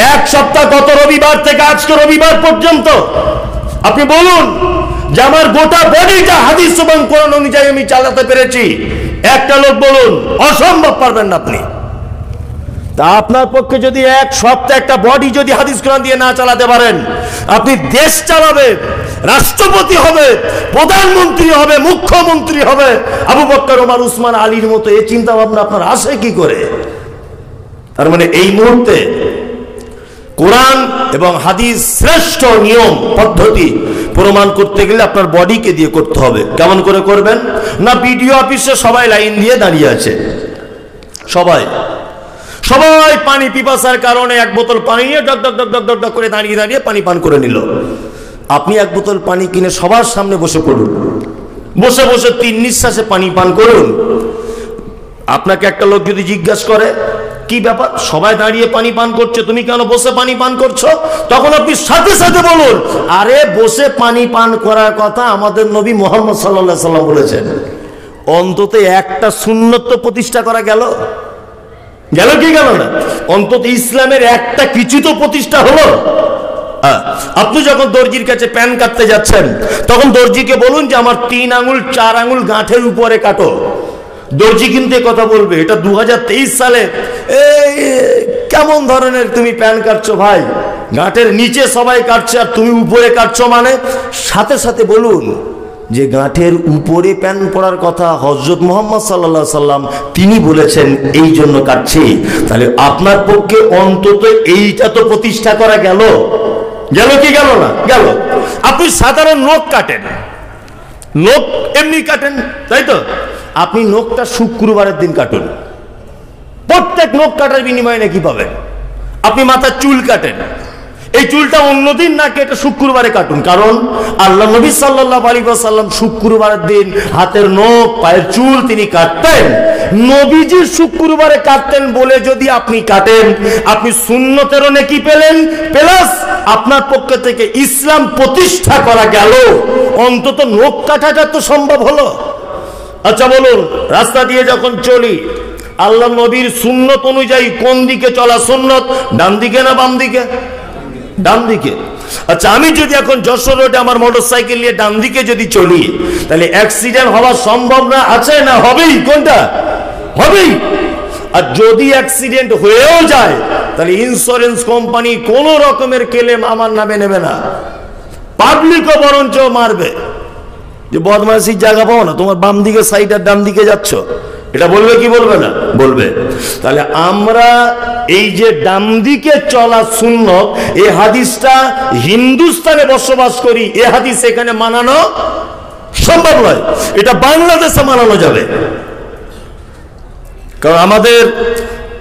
এক সপ্তাহ গত রবিবার থেকে আজকে রবিবার পর্যন্ত আপনি বলুন যে আমার গোটা বডিটা হাদিস এবং কোরআন অনুযায়ী আমি চালাতে পেরেছি, একটা লোক বলুন। অসম্ভব পারবেন না আপনি। তা আপনার পক্ষে যদি এক সপ্তাহে একটা বডি যদি হাদিস কোরআন দিয়ে না চালাতে পারেন, আপনি দেশ চালাবে, রাষ্ট্রপতি হবে, প্রধানমন্ত্রী হবে, মুখ্যমন্ত্রী হবে, আবু বকর, ওমর, উসমান, আলীর মতো এই চিন্তা ভাবনা আপনার আসে কি করে? তার মানে এই মুহূর্তে কোরআন এবং হাদিস শ্রেষ্ঠ নিয়ম পদ্ধতি প্রমাণ করতে গেলে আপনার বডিকে দিয়ে করতে হবে। কেমন করে করবেন? না, বিডিও অফিসে সবাই লাইন দিয়ে দাঁড়িয়ে আছে, সবাই পানি পিপাসার কারণে এক বোতল পানি নিয়ে ডক ডক ডক ডক ডক ডক করে দাঁড়িয়ে দাঁড়িয়ে পানি পান করে নিল। আপনি এক বোতল পানি কিনে সবার সামনে বসে পড়ুন, বসে বসে 3 নিঃশ্বাসে পানি পান করুন। আপনাকে একটা লোক যদি জিজ্ঞাসা করে কি ব্যাপার, সবাই দাঁড়িয়ে পানি পান করছে, তুমি কেন বসে পানি পান করছো? তখন আপনি সাথে সাথে বলুন, আরে বসে পানি পান করার কথা আমাদের নবী মুহাম্মদ সাল্লাল্লাহু আলাইহি সাল্লাম বলেছেন। অন্তত একটা সুন্নত তো প্রতিষ্ঠা করা গেল কি গেল না? অন্তত ইসলামের একটা কিছু তো প্রতিষ্ঠা হলো। আপনি যখন দর্জির কাছে প্যান কাটতে যাচ্ছেন, তখন দর্জিকে বলুন যে আমার 3 আঙুল 4 আঙুল গাঁঠের উপরে কাটো। দর্জি কিন্তু কথা বলবে, এটা 2023 সালে কেমন ধরনের তুমি প্যান কাটছো ভাই? গাঁঠের নিচে সবাই কাটছে আর তুমি উপরে কাটছো মানে? সাথে সাথে বলুন যে গাঁঠের উপরে প্যান পরার কথা হযরত মুহাম্মদ সাল্লাল্লাহু আলাইহি সাল্লাম তিনি বলেছেন, এই জন্য কাটছি। তাহলে আপনার পক্ষে অন্তত এইটা তো প্রতিষ্ঠা করা গেল কি গেল না? গেল। আপনি সাধারণ নখ কাটেন, নখ এমনি কাটেন, তাই তো? আপনি নখটা শুক্রবারের দিন কাটুন, প্রত্যেক নখ কাটার বিনিময়ে নাকি পাবেন। আপনি মাথার চুল কাটেন, এই চুলটা অন্যদিন না কেটে শুক্রবারে কাটুন, কারণ আল্লাহ নবী সাল্লাল্লাহু আলাইহি ওয়াসাল্লাম শুক্রবারের দিন হাতের নখ পায়ের চুল তিনি কাটতেন। নবীজি শুক্রবারে কাটতেন বলে যদি আপনি কাটেন, আপনি সুন্নতেরও নেকি পেলেন, প্লাস আপনার পক্ষ থেকে ইসলাম প্রতিষ্ঠা করা গেল। অন্তত নখ কাটাটা তো সম্ভব হলো। আচ্ছা বলুন, রাস্তা দিয়ে যখন চলি, আল্লাহ নবীর সুন্নত অনুযায়ী কোন দিকে চলা সুন্নত? ডান দিকে না বাম দিকে? ডান দিকে। আচ্ছা, আমি যদি এখন যশোর রোডে আমার মোটরসাইকেল নিয়ে ডান দিকে যদি চলি, তাহলে অ্যাক্সিডেন্ট হওয়া সম্ভব না? আছে না? হবেই। কোনটা? হবেই। আর যদি অ্যাক্সিডেন্ট হয়েও যায়, তাহলে ইন্স্যুরেন্স কোম্পানি কোন রকমের ক্লেম আমার নামে নেবে না, পাবলিকও বরঞ্চ মারবে যে বদমাইশির জায়গা পাও না, তোমার বাম দিকে সাইড আর ডান দিকে যাচ্ছ, এটা বলবে কি বলবে না? বলবে। তাহলে আমরা এই যে ডান দিকে চলা সুন্নত, এই হাদিসটা হিন্দুস্তানে বসবাস করি, এই হাদিস এখানে মানানো সম্ভব নয়, এটা বাংলাদেশে মানানো যাবে। কারণ আমাদের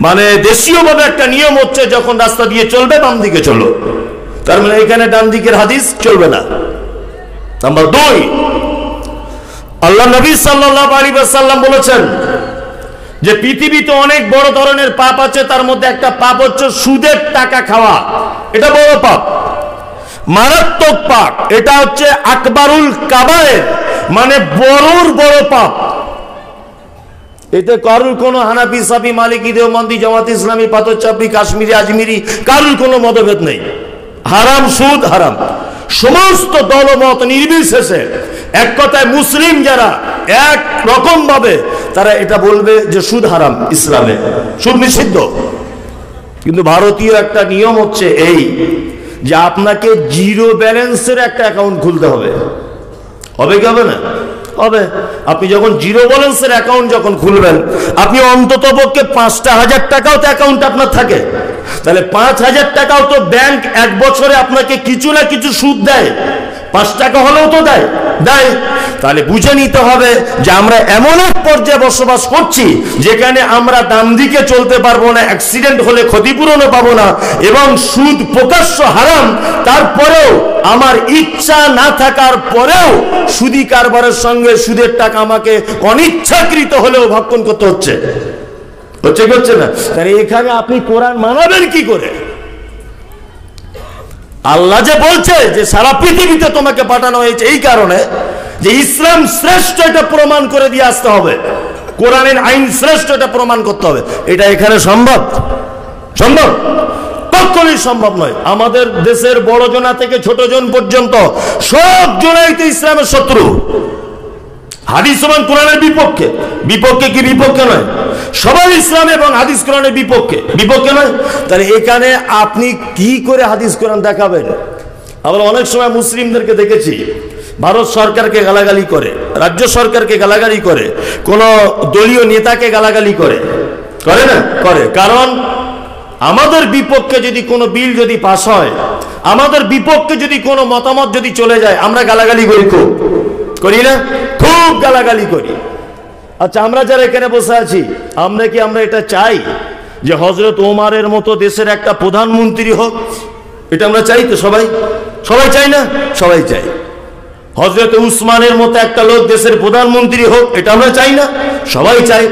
মানে দেশীয়ভাবে একটা নিয়ম হচ্ছে, যখন রাস্তা দিয়ে চলবে বাম দিকে চলো, তার মানে এখানে ডান দিকের হাদিস চলবে না। নাম্বার 2, আল্লাহ নবী সাল্লাল্লাহু আলাইহি ওয়াসাল্লাম বলেছেন যে পৃথিবীতে অনেক বড় ধরনের পাপ আছে, তার মধ্যে একটা পাপ হচ্ছে সুদের টাকা খাওয়া। এটা বড় পাপ, মারাত্মক পাপ। এটা হচ্ছে আকবারুল কাবায়ের, মানে বড়র বড় পাপ। এতে কারুর কোনো হানাফি, সাফি, মালিকি, দেওবন্দি, জামাত ইসলামী, পাথরচাপড়ি, কাশ্মীরি, আজমিরি কারুর কোনো মতভেদ নেই। হারাম, সুদ হারাম, সমস্ত দলমত নির্বিশেষে এক কথায় মুসলিম যারা এক রকম ভাবে তারা এটা বলবে যে সুদ হারাম, ইসলামে সুদ নিষিদ্ধ। কিন্তু ভারতীয় একটা নিয়ম হচ্ছে এই যে আপনাকে জিরো ব্যালেন্সের একটা অ্যাকাউন্ট খুলতে হবে। হবে কি হবে না? হবে। আপনি যখন জিরো ব্যালেন্সের অ্যাকাউন্ট যখন খুলবেন, আপনি অন্তত পক্ষে 5,000 টাকাও তো অ্যাকাউন্ট আপনার থাকে, তাহলে 5,000 টাকাও তো ব্যাংক এক বছরে আপনাকে কিছু না কিছু সুদ দেয়, 5 টাকা হলেও তো দেয়। তাহলে বুঝে নিতে হবে যে আমরা এমন এক পর্যায়ে বসবাস করছি যেখানে আমরা ডান দিকে চলতে পারবো না, অ্যাক্সিডেন্ট হলে ক্ষতিপূরণও পাবো না, এবং সুদ প্রকাশ্য হারাম। তারপরেও আমার ইচ্ছা না থাকার পরেও সুদী কারবারের সঙ্গে সুদের টাকা আমাকে অনিচ্ছাকৃত হলেও ভক্ষণ করতে হচ্ছে না? তাহলে এখানে আপনি কোরআন মানাবেন কি করে? আল্লাহ যে বলছে যে সারা পৃথিবীতে তোমাকে পাঠানো হয়েছে এই কারণে যে ইসলাম শ্রেষ্ঠ, এটা প্রমাণ করে দিয়ে আসতে হবে। কোরআনের আইন শ্রেষ্ঠ, এটা প্রমাণ করতে হবে। এটা এখানে সম্ভব? সম্ভব? কখনোই সম্ভব নয়। আমাদের দেশের বড় জনা থেকে ছোট জন পর্যন্ত সব জনাই তো ইসলামের শত্রু, হাদিস এবং কোরআনের বিপক্ষে। বিপক্ষে কি বিপক্ষে নয়? সবাই ইসলাম এবং হাদিস কোরআনের বিপক্ষে, বিপক্ষে নয়। তাহলে এখানে আপনি কি করে হাদিস কোরআন দেখাবেন? আমরা অনেক সময় মুসলিমদেরকে দেখেছি ভারত সরকারকে গালাগালি করে, রাজ্য সরকারকে গালাগালি করে, কোন দলীয় নেতাকে গালাগালি করে, করে না? করে। কারণ আমাদের বিপক্ষে যদি কোনো বিল যদি পাস হয়, আমাদের বিপক্ষে যদি কোনো মতামত যদি চলে যায়, আমরা গালাগালি করি, খুব করি না? খুব গালাগালি করি। আচ্ছা, আমরা যারা এখানে বসে আছি, আমরা এটা চাই যে হযরত ওমরের মতো দেশের একটা প্রধানমন্ত্রী হোক? এটা আমরা চাই তো? সবাই সবাই চাই না? সবাই চাই। হযরত উসমানের মতো একটা লোক দেশের প্রধানমন্ত্রী হোক? এটা আমরা চাই না? সবাই চাই।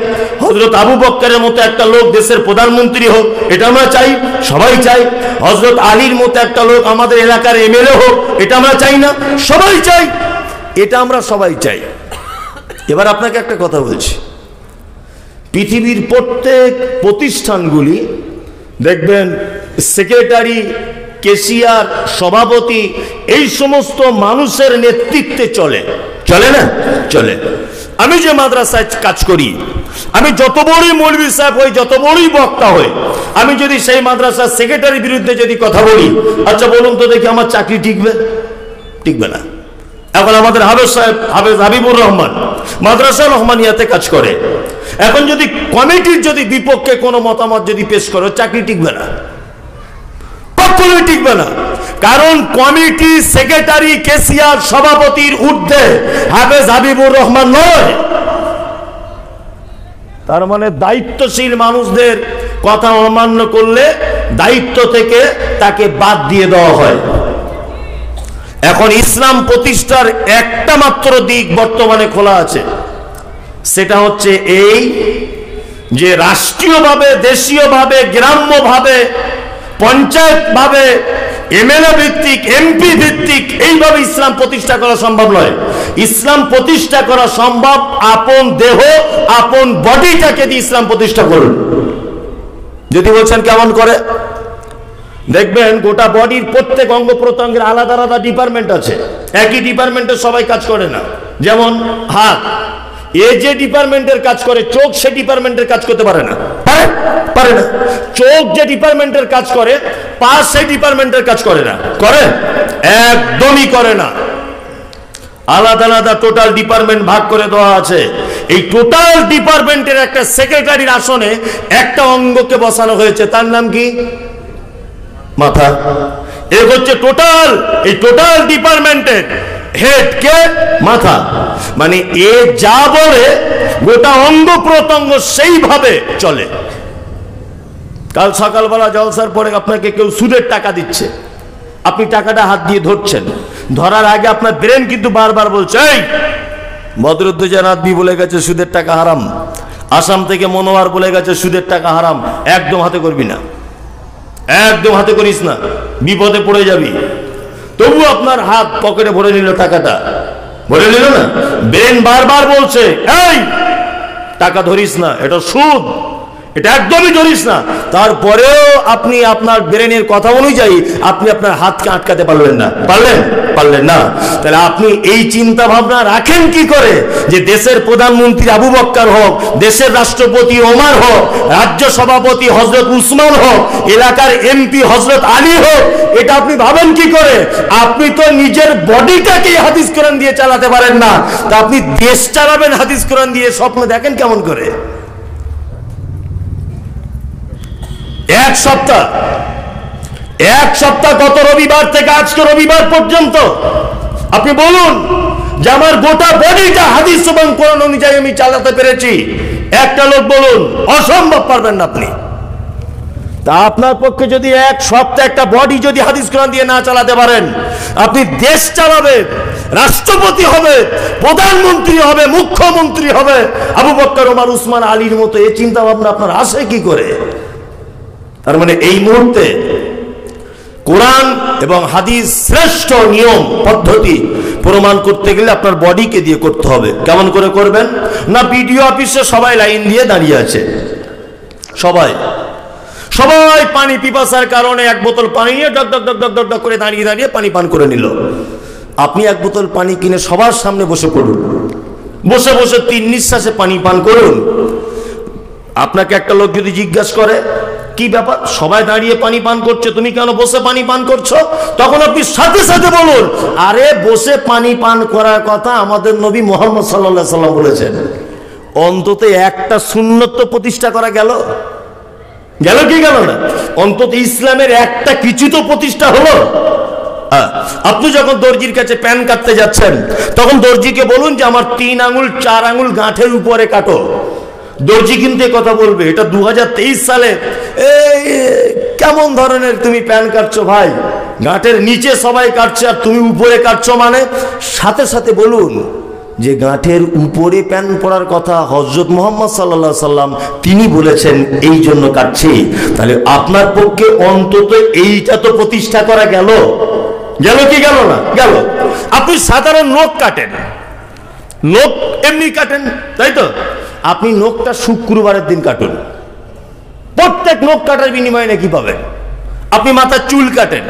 হযরত আবু বকরের মতো একটা লোক দেশের প্রধানমন্ত্রী হোক? এটা আমরা চাই, সবাই চাই। হযরত আলীর মতো একটা লোক আমাদের এলাকার এমএলএ হোক? এটা আমরা চাই না? সবাই চাই। এটা আমরা সবাই চাই। এবার আপনাকে একটা কথা বলছি, পৃথিবীর প্রত্যেক প্রতিষ্ঠানগুলি দেখবেন সেক্রেটারি, কেশিয়ার, সভাপতি, এই সমস্ত মানুষের নেতৃত্বে চলে, চলে না? চলে। আমি যে মাদ্রাসায় কাজ করি, আমি যত বড়ই মৌলভী সাহেব হই, যত বড়ই বক্তা হই, আমি যদি সেই মাদ্রাসার সেক্রেটারির বিরুদ্ধে যদি কথা বলি, আচ্ছা বলুন তো দেখি, আমার চাকরি টিকবে? টিকবে না। এখন আমাদের হাফেজ সাহেব, হাফেজ হাবিবুর রহমান মাদ্রাসা রহমানিয়াতে কাজ করে, এখন যদি কমিটির যদি বিপক্ষে কোনো মতামত যদি পেশ করো, চাকরি টিকবে না, কখনোই টিকবে না। কারণ কমিটি, সেক্রেটারি, কেশিয়ার, সভাপতির ঊর্ধ্বে হাফেজ হাবিবুর রহমান নয়। তার মানে দায়িত্বশীল মানুষদের কথা অমান্য করলে দায়িত্ব থেকে তাকে বাদ দিয়ে দেওয়া হয়। এখন ইসলাম প্রতিষ্ঠার একটা মাত্র দিক বর্তমানে খোলা আছে, সেটা হচ্ছে এই যে রাষ্ট্রীয়ভাবে, দেশীয়ভাবে, গ্রাম্যভাবে, পঞ্চায়েত ভাবে, এমএলএ ভিত্তিক, এমপি ভিত্তিক এইভাবে ইসলাম প্রতিষ্ঠা করা সম্ভব নয়। ইসলাম প্রতিষ্ঠা করা সম্ভব আপন দেহ, আপন বডিটাকে দিয়ে ইসলাম প্রতিষ্ঠা করুন। যদি বলছেন কেমন করে, দেখবেন গোটা বডির প্রত্যেক অঙ্গ প্রত্যঙ্গের আলাদা আলাদা ডিপার্টমেন্ট আছে, একই ডিপার্টমেন্টে সবাই কাজ করে না। যেমন হাত, এ যে ডিপার্টমেন্টের কাজ করে, চোখ সে ডিপার্টমেন্টের কাজ করতে পারে না, পারে না। চোখ যে ডিপার্টমেন্টের কাজ করে, পা সেই ডিপার্টমেন্টের কাজ করে না, করে? একদমই করে না। আলাদা আলাদা টোটাল ডিপার্টমেন্ট ভাগ করে দেওয়া আছে। এই টোটাল ডিপার্টমেন্টের একটা সেক্রেটারির আসনে একটা অঙ্গকে বসানো হয়েছে, তার নাম কি? মাথা। এ হচ্ছে টোটাল, এই টোটাল ডিপার্টমেন্টের হেড কে? মাথা। মানে এ যা বলে গোটা অঙ্গ প্রত্যঙ্গ সেইভাবে চলে। কাল সকালবেলা জলসার পরে আপনাকে কেউ সুদের টাকা দিচ্ছে, আপনি টাকাটা হাত দিয়ে ধরছেন, ধরার আগে আপনার ব্রেন কিন্তু বারবার বলছে, এই বদরুদ্দোজান আদমি বলে গেছে সুদের টাকা হারাম, আসাম থেকে মনোয়ার বলে গেছে সুদের টাকা হারাম, একদম হাতে করবি না, একদম হাতে করিস না, বিপদে পড়ে যাবি। তবু আপনার হাত পকেটে ভরে নিল, টাকাটা ভরে নিল না। ব্রেন বারবার বলছে, এই টাকা ধরিস না, এটা সুদ, এটা একদমই ধরিস না। তারপরেও আপনি আপনার ব্রেনের কথা অনুযায়ী আপনি আপনার হাতকে আটকাতে পারলেন না, পারলেন না। তাহলে আপনি এই চিন্তা ভাবনা রাখেন কি করে যে দেশের প্রধানমন্ত্রী আবু বকর হোক, দেশের রাষ্ট্রপতি ওমর হোক, রাজ্য সভাপতি হযরত উসমান হোক, এলাকার এমপি হযরত আলী হোক, এটা আপনি ভাবেন কি করে? আপনি তো নিজের বডিটাকে হাদিস কোরআন দিয়ে চালাতে পারেন না, তা আপনি দেশ চালাবেন হাদিস কোরআন দিয়ে? স্বপ্ন দেখেন কেমন করে? এক সপ্তাহ গত রবিবার থেকে আজকে রবিবার পর্যন্ত আপনি বলুন যে আমার গোটা বডিটা হাদিস এবং কোরআন অনুযায়ী আমি চালাতে পেরেছি। একটা লোক বলুন, অসম্ভব পারবেন না আপনি। তা আপনার পক্ষে যদি এক সপ্তাহ একটা বডি যদি হাদিস কোরআন দিয়ে না চালাতে পারেন, আপনি দেশ চালাবে, রাষ্ট্রপতি হবে, প্রধানমন্ত্রী হবে, মুখ্যমন্ত্রী হবে, আবু বকর, ওমর, উসমান, আলীর মতো এই চিন্তা ভাবনা আপনার আসে কি করে? তার মানে এই মুহূর্তে কোরআন এবং হাদিস শ্রেষ্ঠ নিয়ম পদ্ধতি প্রমাণ করতে গেলে আপনার বডিকে দিয়ে করতে হবে। কেমন করে করবেন? না, বিডিও অফিসে সবাই লাইন দিয়ে দাঁড়িয়ে আছে, সবাই পানি পিপাসার কারণে এক বোতল পানি নিয়ে ডক ডক ডক ডক ডক ডক করে দাঁড়িয়ে দাঁড়িয়ে পানি পান করে নিল। আপনি এক বোতল পানি কিনে সবার সামনে বসে পড়ুন, বসে বসে 3 নিঃশ্বাসে পানি পান করুন। আপনাকে একটা লোক যদি জিজ্ঞাসা করে কি ব্যাপার, সবাই দাঁড়িয়ে পানি পান করছে, তুমি কেন বসে পানি পান করছো, তখন আপনি সাথে সাথে বলুন, আরে বসে পানি পান করার কথা আমাদের নবী মুহাম্মদ সাল্লাল্লাহু আলাইহি সাল্লাম বলেছেন। অন্তত একটা সুন্নত তো প্রতিষ্ঠা করা গেল, গেল কি গেল না? অন্তত ইসলামের একটা কিছু তো প্রতিষ্ঠা হলো। আপনি যখন দর্জির কাছে প্যান কাটতে যাচ্ছেন, তখন দর্জিকে বলুন যে আমার 3 আঙুল 4 আঙুল গাঁঠের উপরে কাটো। দর্জি কিন্তু কথা বলবে, এটা 2023 সালে কেমন ধরনের তুমি প্যান কাটছো ভাই, গাঁঠের নিচে সবাই কাটছে আর তুমি উপরে কাটছো, মানে সাথে সাথে বলুন যে গাঁঠের উপরে প্যান পরার কথা হযরত মুহাম্মদ সাল্লাল্লাহু আলাইহি সাল্লাম তিনি বলেছেন, এই জন্য কাটছি। তাহলে আপনার পক্ষে অন্তত এইটা তো প্রতিষ্ঠা করা গেল, গেল কি গেল না? গেল। আপনি সাধারণ নখ কাটেন, নখ এমনি কাটেন, তাই তো? আপনি নখটা শুক্রবারের দিন কাটুন, প্রত্যেক নখ কাটার বিনিময়ে নাকি পাবেন। আপনি মাথার চুল কাটেন,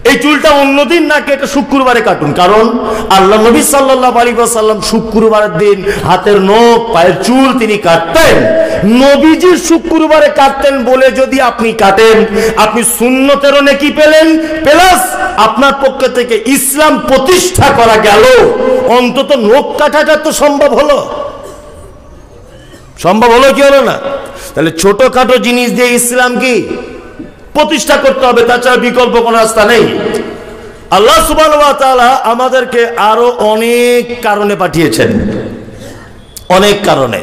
এই চুলটা অন্যদিন না কেটে শুক্রবারে কাটুন, কারণ আল্লাহ নবী সাল্লাল্লাহু আলাইহি ওয়াসাল্লাম শুক্রবারের দিন হাতের নখ পায়ের চুল তিনি কাটতেন। নবীজি শুক্রবারে কাটতেন বলে যদি আপনি কাটেন, আপনি সুন্নতেরও নেকি পেলেন, প্লাস আপনার পক্ষ থেকে ইসলাম প্রতিষ্ঠা করা গেল। অন্তত নখ কাটাটা তো সম্ভব হলো, সম্ভব হলো কি হলো না? তাহলে ছোটখাটো জিনিস দিয়ে ইসলাম কি প্রতিষ্ঠা করতে হবে, তাছাড়া বিকল্প কোনো রাস্তা নেই। আল্লাহ সুবহানাহু ওয়া তাআলা আমাদেরকে আরো অনেক কারণে পাঠিয়েছেন, অনেক কারণে।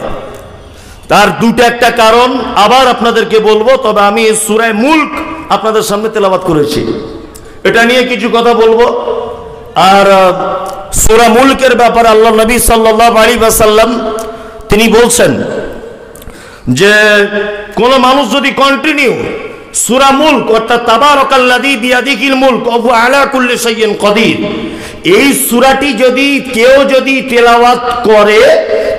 তার দুটো একটা কারণ আবার আপনাদেরকে বলবো, তবে আমি সূরা মুলক আপনাদের সামনে তেলাওয়াত করেছি, এটা নিয়ে কিছু কথা বলবো। আর সূরা মুলকের ব্যাপারে আল্লাহ নবী সাল্লাল্লাহু আলাইহি ওয়াসাল্লাম তিনি বলছেন যে কোন মানুষ যদি কন্টিনিউ সূরা মুলক অর্থাৎ তাবারাকাল্লাযী বিয়াদিহিল মুলক ওয়া হুয়া আলা কুল্লি শাইইন কাদির, এই সূরাটি যদি তেলাওয়াত করে,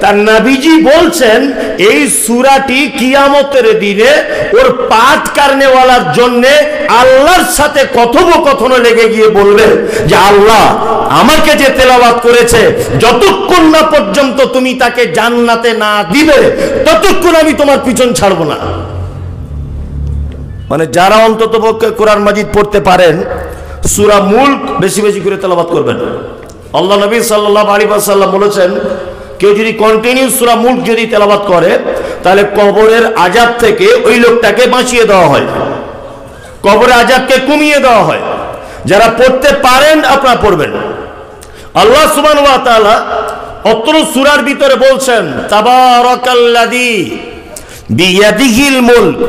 তার নবীজি বলছেন এই সূরাটি কিয়ামতের দিনে ওর পাঠ করনেওয়ালার জন্য আল্লাহর সাথে কথোপকথনে লেগে গিয়ে বলবে যে আল্লাহ আমাকে যে তেলাওয়াত করেছে, যতক্ষণ না পর্যন্ত তুমি তাকে জান্নাতে না দিবে ততক্ষণ আমি তোমার পিছন ছাড়বো না। মানে যারা অন্ততপক্ষে কোরআন মাজিদ পড়তে পারেন, সূরা মুলক বেশি বেশি করে তেলাওয়াত করবেন। আল্লাহ নবী সাল্লাল্লাহু আলাইহি ওয়াসাল্লাম বলেছেন, কেউ যদি কন্টিনিউ সূরা মুলক যদি তেলাওয়াত করে, তাহলে কবরের আযাব থেকে ওই লোকটাকে বাঁচিয়ে দেওয়া হয়, কবরের আযাবকে কমিয়ে দেওয়া হয়। যারা পড়তে পারেন আপনারা পড়বেন। আল্লাহ সুবহানাহু ওয়া তাআলা অত্র সূরার ভিতরে বলছেন তাবারাকাল্লাযী বিয়াদিহিল মুলক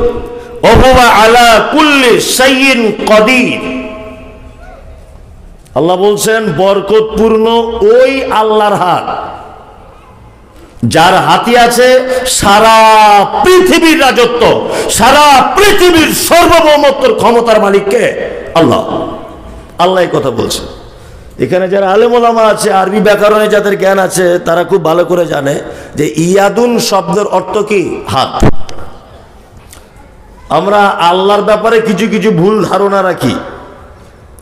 ওয়া হুয়া আলা কুল্লি শাইইন কাদির। আল্লাহ বলছেন বরকতপূর্ণ ওই আল্লাহর হাত, যার হাতে আছে সারা পৃথিবীর রাজত্ব, সারা পৃথিবীর সার্বভৌমত্বের ক্ষমতার মালিককে আল্লাহ। আল্লাহ এই কথা বলছে। এখানে যারা আলেম ওলামা আছে, আরবি ব্যাকরণে যাদের জ্ঞান আছে, তারা খুব ভালো করে জানে যে ইয়াদুন শব্দের অর্থ কি? হাত। আমরা আল্লাহর ব্যাপারে কিছু কিছু ভুল ধারণা রাখি,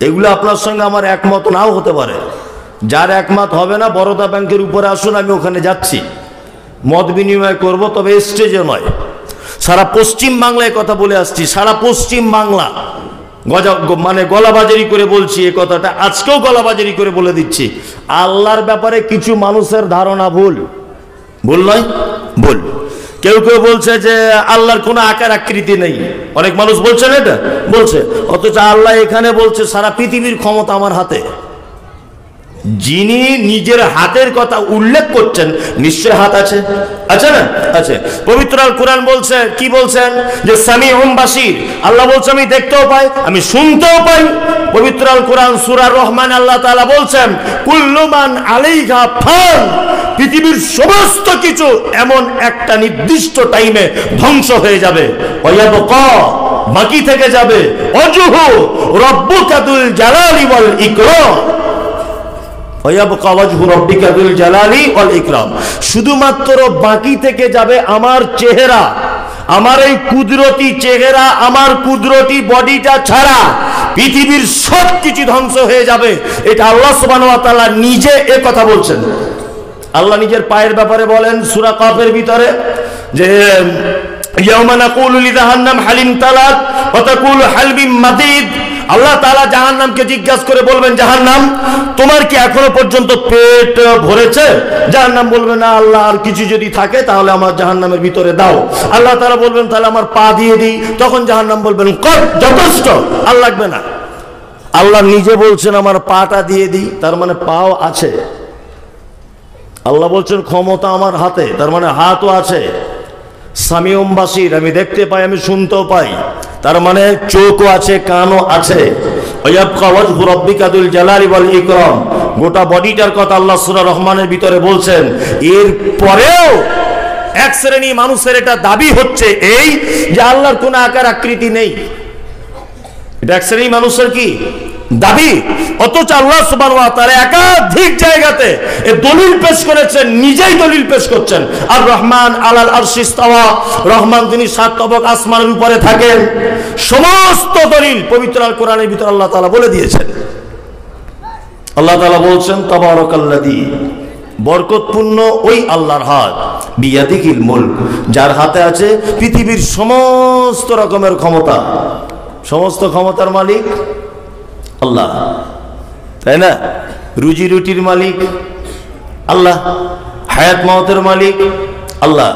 এগুলো আপনার সঙ্গে আমার একমত নাও হতে পারে। যার একমত হবে না, বরোদা ব্যাংকের উপরে আসুন, আমি ওখানে যাচ্ছি, মত বিনিময় করব, তবে স্টেজে নয়। সারা পশ্চিম বাংলায় কথা বলে আসছি, সারা পশ্চিম বাংলা মানে গলাবাজারি করে বলছি এ কথাটা, আজকেও গলাবাজারি করে বলে দিচ্ছি, আল্লাহর ব্যাপারে কিছু মানুষের ধারণা ভুল। ভুল নয়, ভুল। কেউ কেউ বলছে যে আল্লাহর কোনো আকার আকৃতি নেই, অনেক মানুষ বলছে না এটা, বলছে, অথচ আল্লাহ এখানে বলছে সারা পৃথিবীর ক্ষমতা আমার হাতে। যিনি নিজের হাতের কথা উল্লেখ করছেন, নিশ্চয় হাত আছে, আছে না? আছে। পবিত্র আল কোরআন বলছে, কি বলছেন? যে সামিউম বাসির, আল্লাহ বলছে আমি দেখতেও পাই, আমি শুনতেও পাই। পবিত্র আল কোরআন সূরা রহমান আল্লাহ তাআলা বলছেন কুল্লু মান আলাইহা ফান, পৃথিবীর সমস্ত কিছু এমন একটা নির্দিষ্ট টাইমে ধ্বংস হয়ে যাবে, ওয়ায়াবকা, বাকি থেকে যাবে ওয়াজহু রাব্বুকা যুল জালালি ওয়াল ইকরাম, শুধুমাত্র বাকি থেকে যাবে আমার চেহারা, আমার এই কুদরতি চেহারা, আমার কুদরতি বডিটা ছাড়া পৃথিবীর সব কিছু ধ্বংস হয়ে যাবে। এটা আল্লাহ সুবহানাহু ওয়া তাআলা নিজে এ কথা বলছেন। আল্লাহ নিজের পায়ের ব্যাপারে বলেন সূরা কাফের ভিতরে যে ইয়াউমা নাকুলু লিজাহান্নাম হালিম তালাত ওয়া তাকুলু হাল মিন মাজিদ। আল্লাহ তাআলা জাহান্নামকে জিজ্ঞাসা করে বলবেন, জাহান্নাম তোমার কি এখনো পর্যন্ত পেট ভরেছে? জাহান্নাম বলবে, না আল্লাহ, আর কিছু যদি থাকে তাহলে আমার জাহান্নামের ভিতরে দাও। আল্লাহ তাআলা বলবেন, তাহলে আমার পা দিয়ে দিই। তখন জাহান্নাম বলবেন, কর, যথেষ্ট, আর লাগবে না। আল্লাহ নিজে বলছেন আমার পাটা দিয়ে দিই, তার মানে পাও আছে। আল্লাহ বলছেন ক্ষমতা আমার হাতে, তার মানে হাতও আছে। সামিউম বাসির, আমি দেখতে পাই, আমি শুনতেও পাই, তার মানে চোখও আছে, কানও আছে। ওয়ায়াবকা ওয়াজহু রাব্বিকা যুল জালালি ওয়াল ইকরাম, গোটা বডিটার কথা আল্লাহ সূরা রহমানের ভিতরে বলছেন। এর পরেও এক শ্রেণী মানুষের এটা দাবি হচ্ছে এই যে আল্লাহর কোনো আকার আকৃতি নেই। এটা এক শ্রেণী মানুষের কি দাবি, অথচ আল্লাহ সুবহানাহু ওয়া তাআলা একাধিক জায়গাতে এই দলিল পেশ করেছেন, নিজেই দলিল পেশ করছেন। আর রহমান আলাল আরশি ইস্তাওয়া, রহমান তিনি 7 তবক আসমানের উপরে থাকেন। সমস্ত দলিল পবিত্র আল কোরআনের ভিতরে আল্লাহ তাআলা বলে দিয়েছেন। আল্লাহ তাআলা বলছেন তাবারাকাল্লাযী, বরকতপূর্ণ ওই আল্লাহর হাত, বিয়াদিহিল মুলক, যার হাতে আছে পৃথিবীর সমস্ত রকমের ক্ষমতা। সমস্ত ক্ষমতার মালিক আল্লাহ, তাই না? রুজি রুটির মালিক আল্লাহ, হায়াত মওতের মালিক আল্লাহ।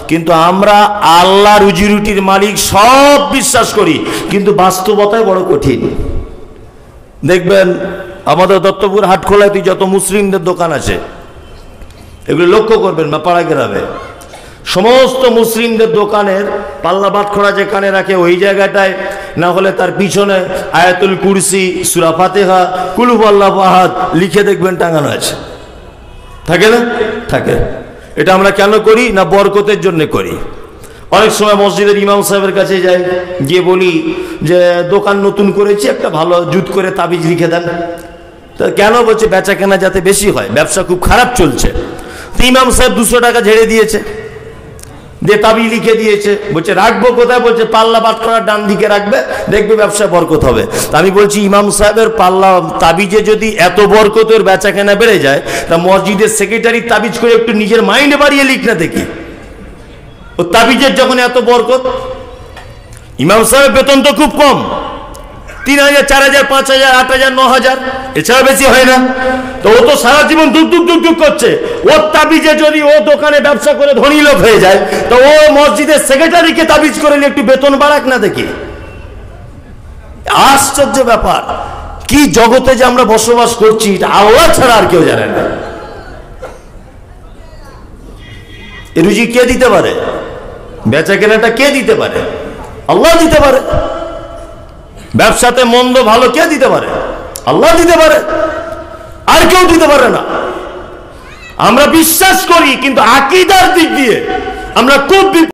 কিন্তু আমরা আল্লাহ রুজি রুটির মালিক সব বিশ্বাস করি, কিন্তু বাস্তবতায় বড় কঠিন। দেখবেন আমাদের দত্তপুর হাটখোলায় যত মুসলিমদের দোকান আছে, এগুলো লক্ষ্য করবেন না, পাড়া গ্রামে সমস্ত মুসলিমদের দোকানের পাল্লা বাটখরা যেখানে রাখে ওই জায়গাটায়, না হলে তার পিছনে আয়াতুল কুরসি, সূরা ফাতিহা, কুল হুয়াল্লাহু আহাদ লিখে দেখবেন টাঙানো আছে। থাকে না? থাকে। এটা আমরা কেন করি? না বরকতের জন্য করি। অনেক সময় মসজিদের ইমাম সাহেবের কাছে যাই, গিয়ে বলি যে দোকান নতুন করেছি, একটা ভালো জুত করে তাবিজ লিখে দেন। তো কেন? বলছে বেচা কেনা যাতে বেশি হয়, ব্যবসা খুব খারাপ চলছে। তো ইমাম সাহেব 200 টাকা ঝেড়ে দিয়েছে, দিয়ে তাবিজ লিখে দিয়েছে। বলছে রাখবো কোথায়? বলছে পাল্লা বাটখারার ডান দিকে রাখবে, দেখবে ব্যবসা বরকত হবে। তা আমি বলছি ইমাম সাহেবের পাল্লা তাবিজে যদি এত বরকতের বেচা কেনা বেড়ে যায়, তা মসজিদের সেক্রেটারি তাবিজ করে একটু নিজের মাইন্ডে বাড়িয়ে লিখ না দেখি। ও তাবিজের যখন এত বরকত, ইমাম সাহেবের বেতন তো খুব কম, 3000, 4000, 5000, 8000, 9000, এছাড়া বেশি হয় না। তো ও তো সারা জীবন দুক দুক দুক দুক করছে। ওর তাবিজে যদি ও দোকানে ব্যবসা করে ধনী লোক হয়ে যায়, তো ও মসজিদের সেক্রেটারিকে তাবিজ করে একটু বেতন বাড়াক না দেখি। আশ্চর্য ব্যাপার, কি জগতে যে আমরা বসবাস করছি, এটা আল্লাহ ছাড়া আর কেউ জানে না। এ রুজি কে দিতে পারে? বেচা কেনাটা কে দিতে পারে? আল্লাহ দিতে পারে। ব্যবসাতে মন্দ ভালো কে দিতে পারে? আল্লাহ দিতে পারে, আর কেউ দিতে পারে না। আমরা বিশ্বাস করি, কিন্তু আকীদার দিক দিয়ে আমরা খুব